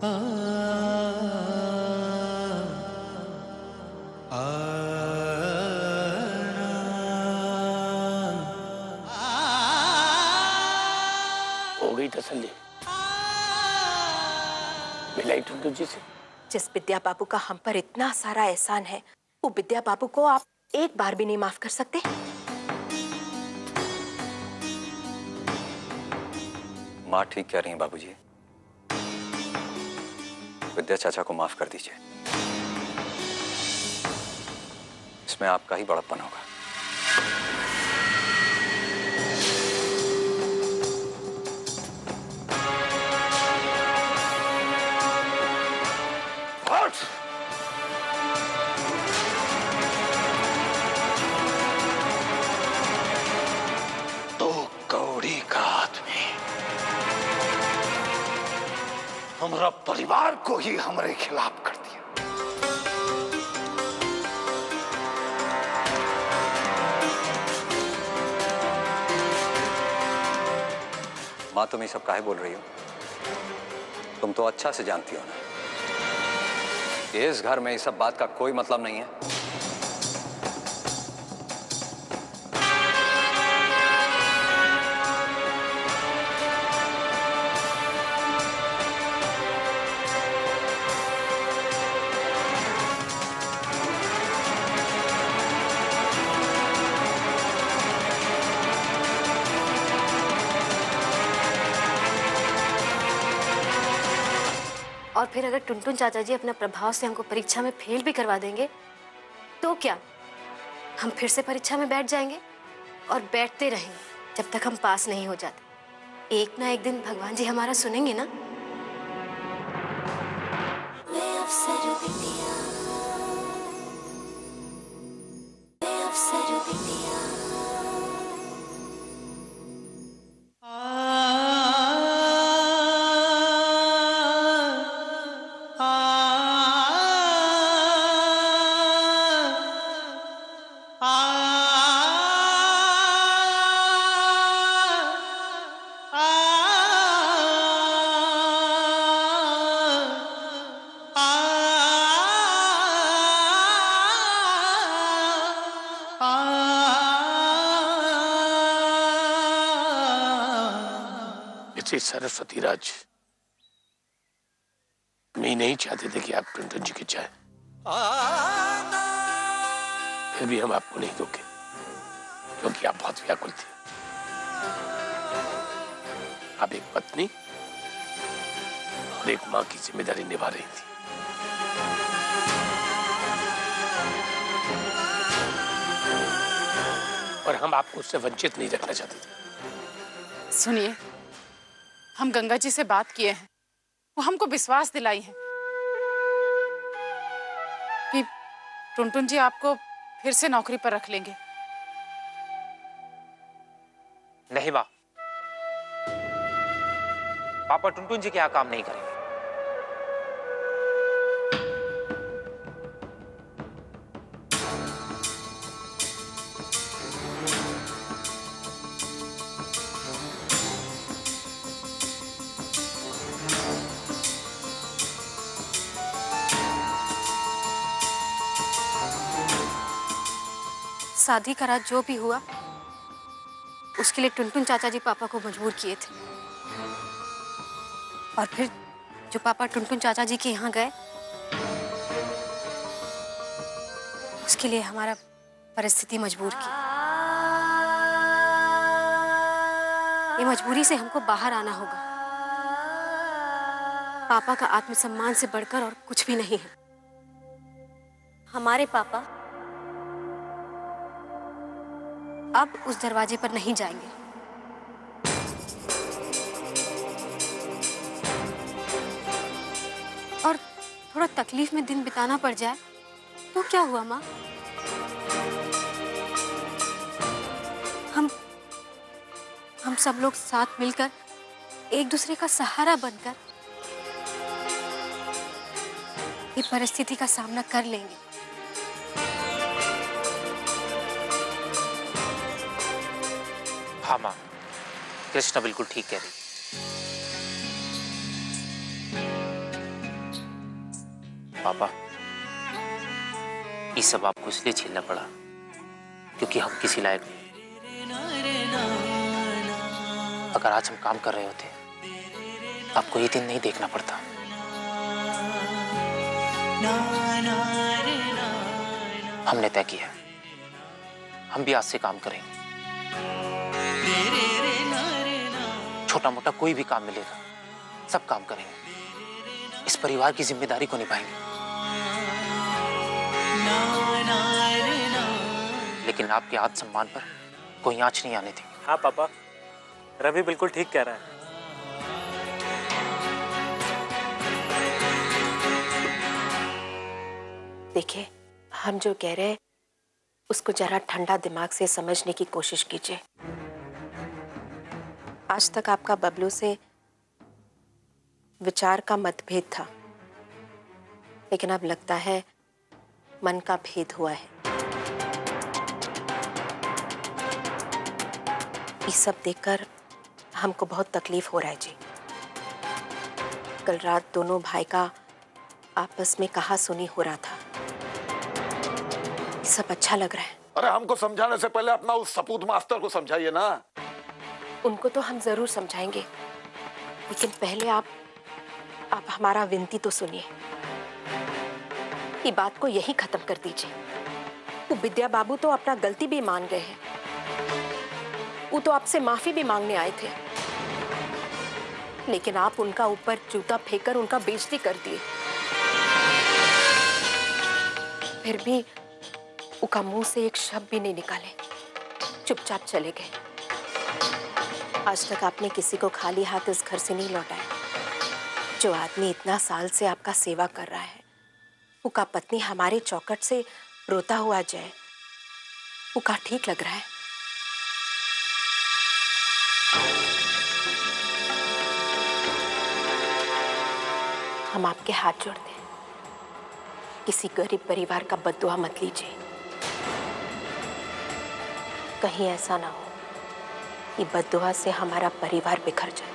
हो गई तसल्ली? मिलाई टुनटुन जी से? जिस विद्या बाबू का हम पर इतना सारा एहसान है, वो विद्या बाबू को आप एक बार भी नहीं माफ कर सकते? माँ ठीक कह रही हैं बाबूजी। विद्या चाचा को माफ कर दीजिए। इसमें आपका ही बड़प्पन होगा। तो कौड़ी का आदमी हमारा परिवार को ही हमारे खिलाफ कर दिया। माँ तुम ये सब काहे बोल रही हो? तुम तो अच्छा से जानती हो ना कि इस घर में इस सब बात का कोई मतलब नहीं है। और फिर अगर टुनटुन चाचा जी अपने प्रभाव से हमको परीक्षा में फेल भी करवा देंगे तो क्या, हम फिर से परीक्षा में बैठ जाएंगे और बैठते रहेंगे जब तक हम पास नहीं हो जाते। एक ना एक दिन भगवान जी हमारा सुनेंगे ना। सरस्वती राज, मैं नहीं चाहते थे कि आप टुनटुन जी के चाहे, फिर भी हम आपको नहीं रोके क्योंकि आप बहुत व्याकुल थे। आप एक पत्नी और एक मां की जिम्मेदारी निभा रही थी। और हम आपको उससे वंचित नहीं रखना चाहते थे। सुनिए, हम गंगा जी से बात किए हैं, वो हमको विश्वास दिलाई है कि टुनटुन जी आपको फिर से नौकरी पर रख लेंगे। नहीं माँ, पापा टुनटुन जी के यहाँ काम नहीं करेंगे। शादी का रात जो भी हुआ उसके लिए टुनटुन चाचा जी पापा को मजबूर किए थे। और फिर जो पापा टुनटुन चाचा जी के यहाँ गए उसके लिए हमारा परिस्थिति मजबूर की। ये मजबूरी से हमको बाहर आना होगा। पापा का आत्मसम्मान से बढ़कर और कुछ भी नहीं है। हमारे पापा अब उस दरवाजे पर नहीं जाएंगे। और थोड़ा तकलीफ में दिन बिताना पड़ जाए तो क्या हुआ माँ? हम सब लोग साथ मिलकर एक दूसरे का सहारा बनकर ये परिस्थिति का सामना कर लेंगे। हाँ माँ, कृष्णा बिल्कुल ठीक कह रही। पापा, ये सब आपको इसलिए झेलना पड़ा क्योंकि हम किसी लायक नहीं। अगर आज हम काम कर रहे होते तो आपको ये दिन नहीं देखना पड़ता। हमने तय किया, हम भी आज से काम करेंगे। छोटा मोटा कोई भी काम मिलेगा, सब काम करेंगे। इस परिवार की जिम्मेदारी को निभाएंगे। लेकिन आपके आत्मसम्मान पर कोई आंच नहीं आने देंगे। हाँ पापा, रवि बिल्कुल ठीक कह रहा है। देखिए, हम जो कह रहे हैं उसको जरा ठंडा दिमाग से समझने की कोशिश कीजिए। आज तक आपका बबलू से विचार का मतभेद था, लेकिन अब लगता है मन का भेद हुआ है। ये सब देखकर हमको बहुत तकलीफ हो रहा है जी। कल रात दोनों भाई का आपस में कहा सुनी हो रहा था। ये सब अच्छा लग रहा है। अरे हमको समझाने से पहले अपना उस सपूत मास्टर को समझाइए ना। उनको तो हम जरूर समझाएंगे, लेकिन पहले आप हमारा विनती तो सुनिए। ये बात को यही खत्म कर दीजिए। वो विद्या बाबू तो अपना गलती भी मान गए हैं। वो तो आपसे माफी भी मांगने आए थे, लेकिन आप उनका ऊपर जूता फेंककर उनका बेइज्जती कर दिए। फिर भी उनका मुंह से एक शब्द भी नहीं निकाले, चुपचाप चले गए। आज तक आपने किसी को खाली हाथ इस घर से नहीं लौटाया। जो आदमी इतना साल से आपका सेवा कर रहा है, उनका पत्नी हमारे चौखट से रोता हुआ जाए, उनका ठीक लग रहा है? हम आपके हाथ जोड़ते हैं, किसी गरीब परिवार का बद्दुआ मत लीजिए। कहीं ऐसा ना हो कि बद्दुआ से हमारा परिवार बिखर जाए।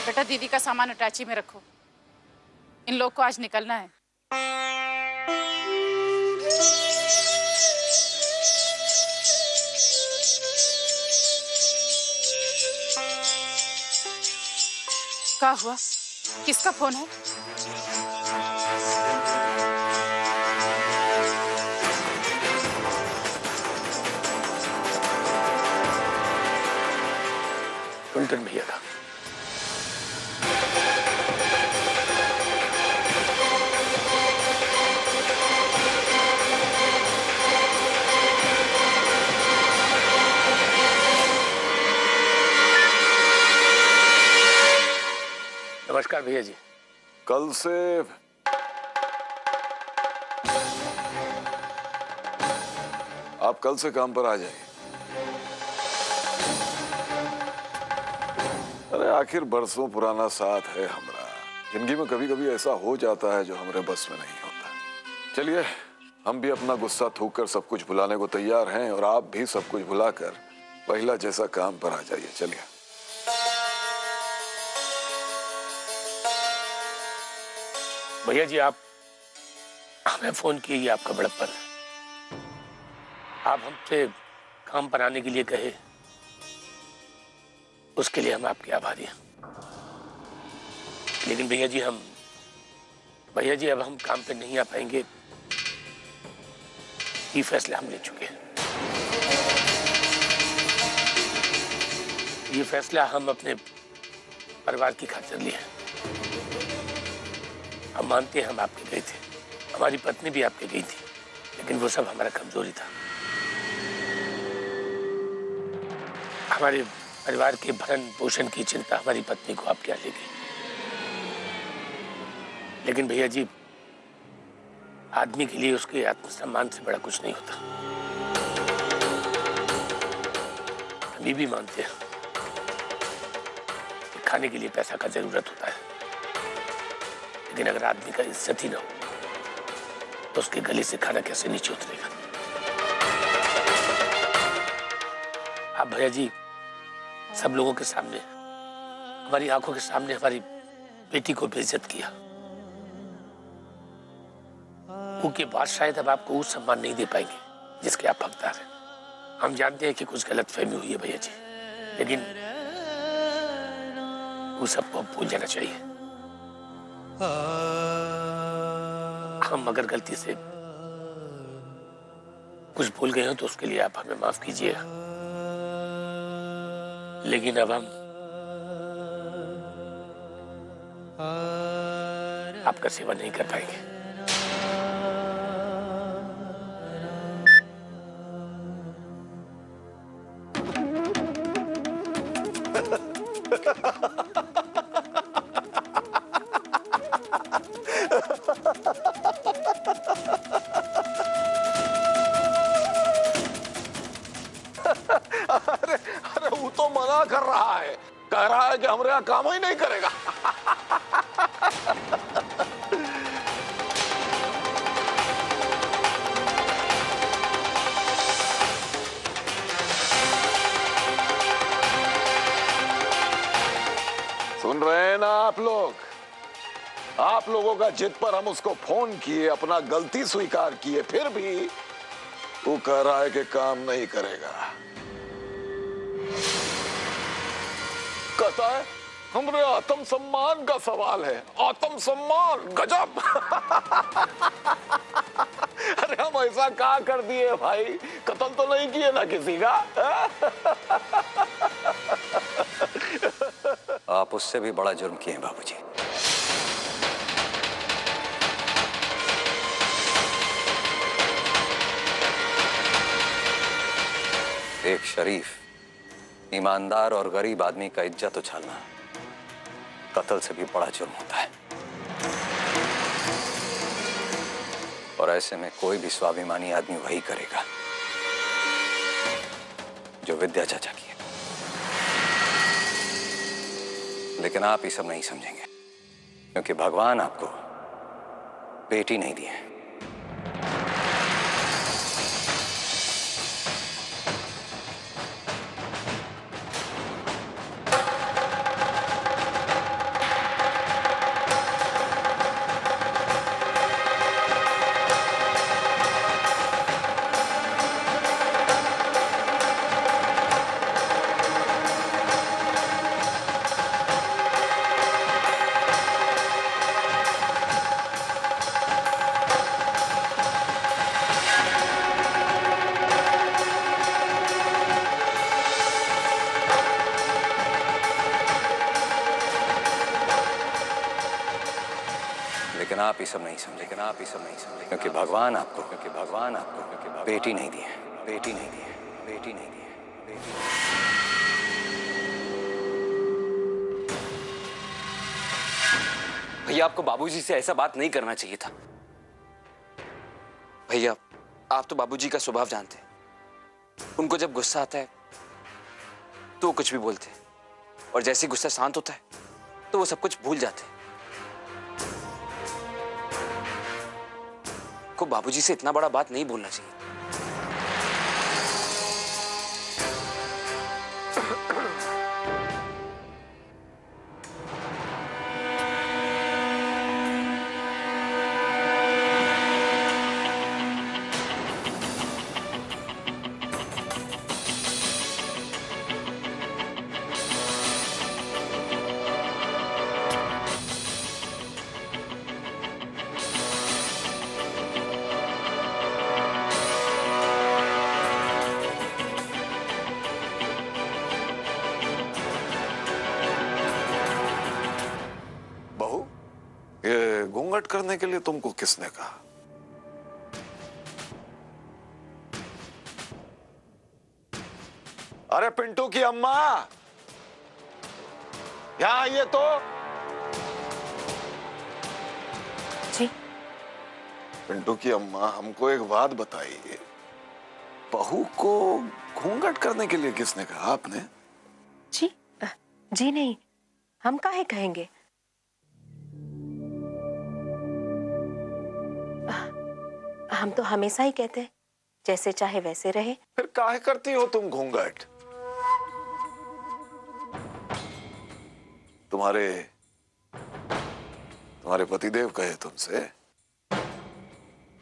बेटा, दीदी का सामान अटैची में रखो। इन लोग को आज निकलना है। क्या हुआ? किसका फोन है? टुनटुन भैया का। नमस्कार भैया जी। कल से आप कल से काम पर आ जाइए। अरे आखिर बरसों पुराना साथ है हमारा। जिंदगी में कभी कभी ऐसा हो जाता है जो हमारे बस में नहीं होता। चलिए, हम भी अपना गुस्सा थूक कर सब कुछ भुलाने को तैयार हैं, और आप भी सब कुछ भुलाकर पहला जैसा काम पर आ जाइए। चलिए। भैया जी, आप हमें फोन किए, ये आपका बड़प्पन है। आप हमसे काम पर आने के लिए कहे, उसके लिए हम आपके आभारी हैं। लेकिन भैया जी अब हम काम पे नहीं आ पाएंगे। ये फैसला हम ले चुके हैं। ये फैसला हम अपने परिवार की खातिर लिए हैं। हम मानते हैं हम आपके गए थे, हमारी पत्नी भी आपके गई थी, लेकिन वो सब हमारा कमजोरी था। हमारे परिवार के भरण पोषण की चिंता हमारी पत्नी को आप क्या ले गई। लेकिन भैया जी, आदमी के लिए उसके आत्मसम्मान से बड़ा कुछ नहीं होता। हम ये भी मानते हैं कि खाने के लिए पैसा का जरूरत होता है, लेकिन अगर आदमी का इज्जत ही ना हो तो उसके गले से खाना कैसे नीचे उतरेगा। आप भैया जी सब लोगों के सामने, हमारी आंखों के सामने हमारी बेटी को बेइज्जत किया। उनके बाद शायद अब आपको वो सम्मान नहीं दे पाएंगे जिसके आप हकदार हैं। हम जानते हैं कि कुछ गलतफहमी हुई है भैया जी, लेकिन वो सबको भूल जाना चाहिए। हम अगर गलती से कुछ भूल गए हो तो उसके लिए आप हमें माफ कीजिएगा, लेकिन अब हम आपका सेवा नहीं कर पाएंगे। अरे वो तो मना कर रहा है, कह रहा है कि हमारे यहाँ काम ही नहीं करेगा। सुन रहे हैं ना आप लोग? आप लोगों का जिद पर हम उसको फोन किए, अपना गलती स्वीकार किए, फिर भी वो कह रहा है कि काम नहीं करेगा। कहता है हमारे आत्म सम्मान का सवाल है। आत्म सम्मान? गजब। अरे हम ऐसा क्या कर दिए भाई? कत्ल तो नहीं किए ना किसी का? आप उससे भी बड़ा जुर्म किए हैं बाबूजी। एक शरीफ, ईमानदार और गरीब आदमी का इज्जत उछालना कत्ल से भी बड़ा जुर्म होता है। और ऐसे में कोई भी स्वाभिमानी आदमी वही करेगा जो विद्या चाचा की है। लेकिन आप ये सब नहीं समझेंगे, क्योंकि भगवान आपको बेटी नहीं दी है। लेकिन आप ये सब नहीं समझे, क्योंकि भगवान आपको बेटी नहीं दी है, बेटी नहीं दी है, बेटी नहीं दी है, बेटी। भैया आपको बाबूजी से ऐसा बात नहीं करना चाहिए था। भैया आप तो बाबूजी का स्वभाव जानते हैं। उनको जब गुस्सा आता है तो वो कुछ भी बोलते हैं, और जैसे ही गुस्सा शांत होता है तो वो सब कुछ भूल जाते हैं। को बाबूजी से इतना बड़ा बात नहीं बोलना चाहिए। घूंघट करने के लिए तुमको किसने कहा? अरे पिंटू की अम्मा, यहां आइए तो। जी। पिंटू की अम्मा, हमको एक बात बताइए, बहू को घूंघट करने के लिए किसने कहा? आपने? जी जी नहीं, हम काहे कहेंगे। हम तो हमेशा ही कहते हैं जैसे चाहे वैसे रहे। फिर काहे करती हो तुम घूंघट? तुम्हारे पतिदेव कहे तुमसे?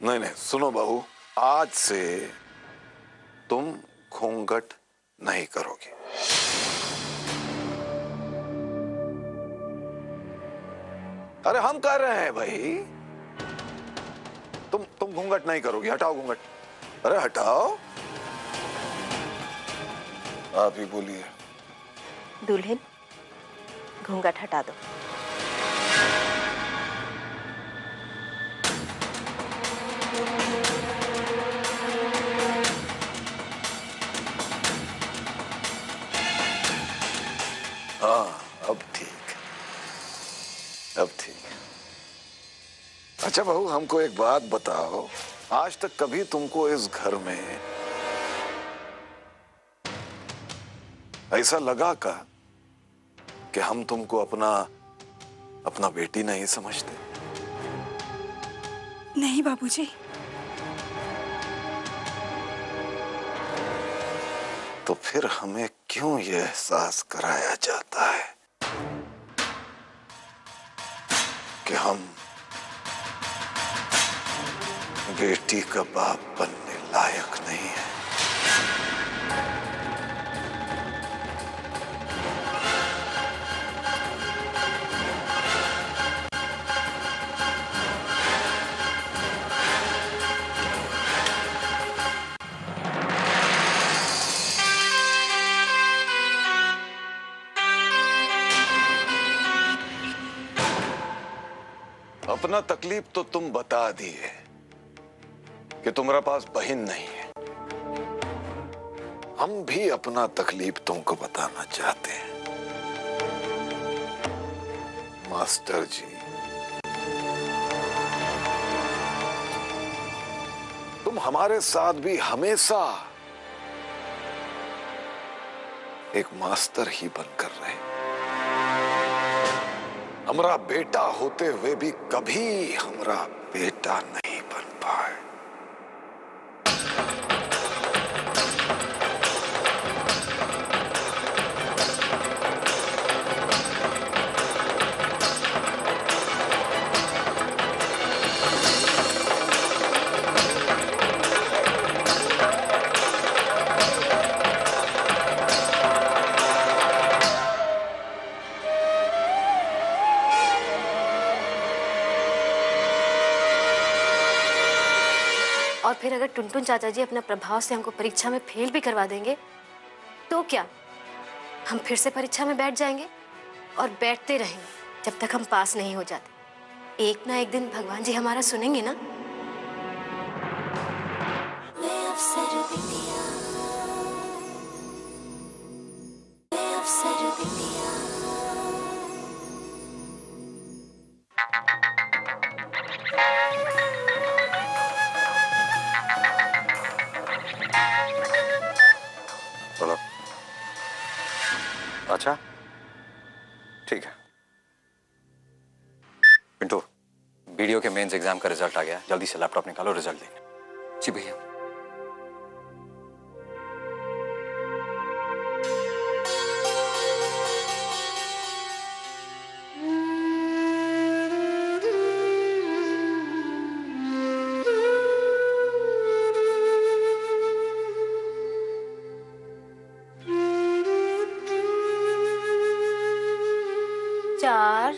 नहीं नहीं, सुनो बहू, आज से तुम घूंघट नहीं करोगे। अरे हम कर रहे हैं भाई, तुम घूंघट नहीं करोगी। हटाओ घूंघट, अरे हटाओ। आप ही बोलिए। दुल्हन, घूंघट हटा दो। हाँ, अब ठीक, अब ठीक। अच्छा बहू, हमको एक बात बताओ, आज तक कभी तुमको इस घर में ऐसा लगा का कि हम तुमको अपना बेटी नहीं समझते? नहीं बाबूजी। तो फिर हमें क्यों ये एहसास कराया जाता है कि हम बेटी का बाप बनने लायक नहीं है? अपना तकलीफ तो तुम बता दिए कि तुम्हारे पास बहन नहीं है। हम भी अपना तकलीफ तुमको बताना चाहते हैं। मास्टर जी, तुम हमारे साथ भी हमेशा एक मास्टर ही बनकर रहे। हमारा बेटा होते हुए भी कभी हमारा बेटा नहीं बन पाए। और फिर अगर टुनटुन चाचा जी अपना प्रभाव से हमको परीक्षा में फेल भी करवा देंगे तो क्या? हम फिर से परीक्षा में बैठ जाएंगे और बैठते रहेंगे जब तक हम पास नहीं हो जाते। एक ना एक दिन भगवान जी हमारा सुनेंगे ना। बोलो। अच्छा, ठीक है। पिंटू, वीडियो के मेंस एग्जाम का रिजल्ट आ गया, जल्दी से लैपटॉप निकालो, रिजल्ट देंगे। जी भैया। चार,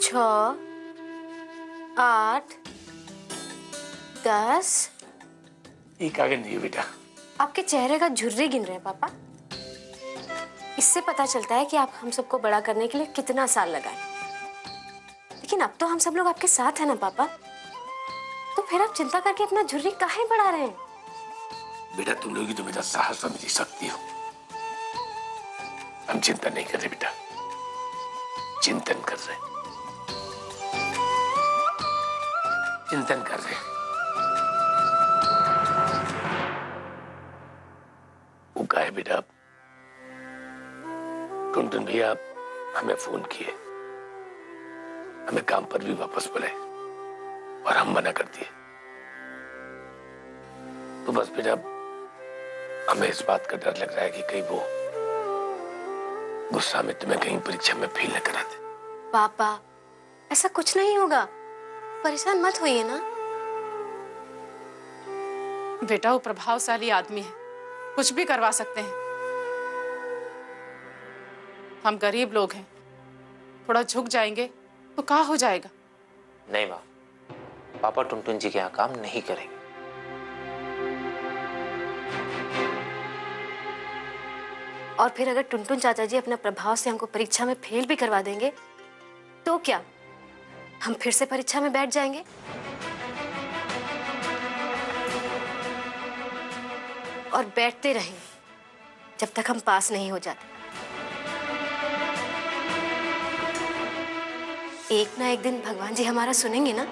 6, 8, 10। एक आगे नहीं है बेटा। आपके चेहरे का झुर्री गिन रहे हैं पापा। इससे पता चलता है कि आप हम सबको बड़ा करने के लिए कितना साल लगाए। लेकिन अब तो हम सब लोग आपके साथ हैं ना पापा, तो फिर आप चिंता करके अपना झुर्री काहे बढ़ा रहे हैं? बेटा तुम लोग ही तो मेरा साहस समझ सकती हो। हम चिंता नहीं कर रहे बेटा, चिंतन कर रहे, चिंतन कर रहे। वो का है बेटा, टुनटुन भैया हमें फोन किए, हमें काम पर भी वापस बुलाए और हम मना कर दिए। तो बस बेटा हमें इस बात का डर लग रहा है कि कहीं वो गुस्सा में तुम्हें कहीं परीक्षा में फेल न करा दे। पापा, ऐसा कुछ नहीं होगा, परेशान मत होइए ना। बेटा वो प्रभावशाली आदमी है, कुछ भी करवा सकते हैं। हम गरीब लोग हैं, थोड़ा झुक जाएंगे तो क्या हो जाएगा। नहीं माँ, पापा टुनटुन जी के यहाँ काम नहीं करेंगे। और फिर अगर टुनटुन चाचा जी अपने प्रभाव से हमको परीक्षा में फेल भी करवा देंगे तो क्या, हम फिर से परीक्षा में बैठ जाएंगे? और बैठते रहेंगे जब तक हम पास नहीं हो जाते। एक ना एक दिन भगवान जी हमारा सुनेंगे ना।